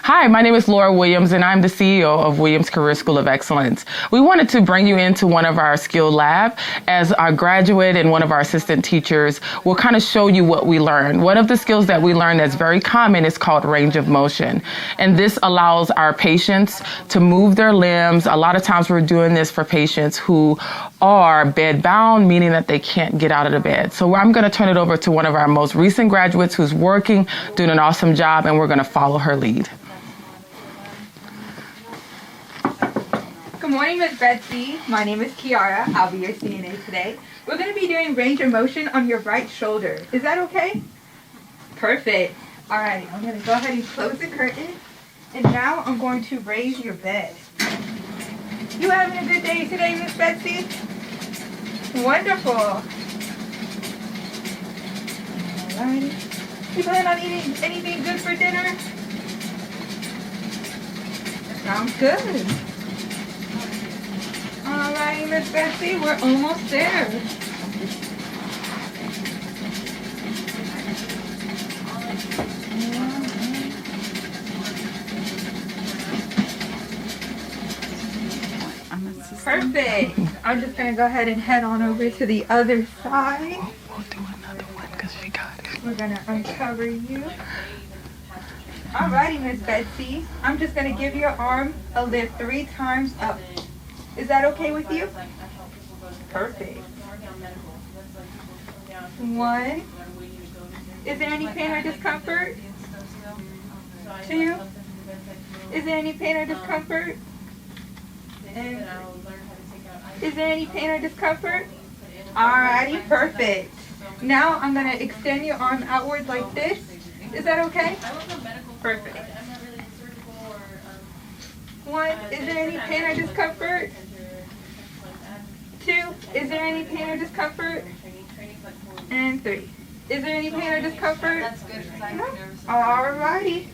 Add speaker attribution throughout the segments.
Speaker 1: Hi, my name is Laura Williams, and I'm the CEO of Williams Career School of Excellence. We wanted to bring you into one of our skill lab as our graduate and one of our assistant teachers will kind of show you what we learned. One of the skills that we learned that's very common is called range of motion. And this allows our patients to move their limbs. A lot of times we're doing this for patients who are bed bound, meaning that they can't get out of the bed. So I'm going to turn it over to one of our most recent graduates who's working, doing an awesome job, and we're going to follow her lead.
Speaker 2: Good morning, Ms. Betsy. My name is Kiara. I'll be your CNA today. We're going to be doing range of motion on your right shoulder. Is that okay? Perfect. All right, I'm going to go ahead and close the curtain. And now I'm going to raise your bed. You having a good day today, Ms. Betsy? Wonderful. All right. You plan on eating anything good for dinner? Sounds good. All right, Miss Betsy, we're almost there. Perfect. I'm just going to go ahead and head on over to the other side.
Speaker 1: We'll do another one because she got it.
Speaker 2: We're going to uncover you. All righty, Miss Betsy. I'm just going to give your arm a lift 3 times up. Is that okay with you? Perfect. 1. Is there any pain or discomfort? 2. Is there any pain or discomfort? And is there any pain or discomfort? Alrighty, perfect. Now I'm going to extend your arm outward like this. Is that okay? Perfect. 1. Is there any pain or discomfort? 2. Is there any pain or discomfort? And 3. Is there any pain or discomfort?
Speaker 3: That's good because I'm nervous.
Speaker 2: Alrighty.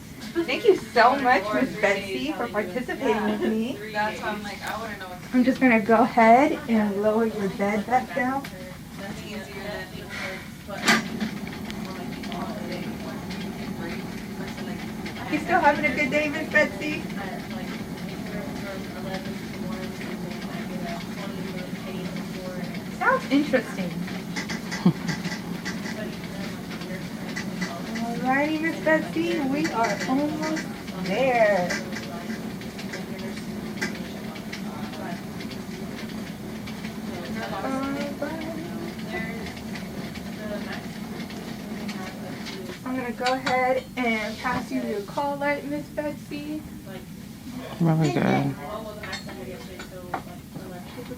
Speaker 2: Thank you so much, Miss Betsy, for participating with me.
Speaker 3: That's why I'm like, I wouldn't know what to do.
Speaker 2: I'm just going to go ahead and lower your bed back down.
Speaker 3: That's easier than
Speaker 2: You still having a good day, Miss Betsy? Sounds interesting. Alrighty, Miss Betsy, we are almost there. I'm going to go ahead and pass you your call light, Miss Betsy.
Speaker 1: Really good.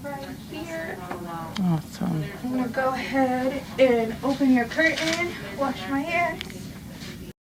Speaker 2: Right here.
Speaker 1: Awesome.
Speaker 2: I'm going to go ahead and open your curtain, wash my hands.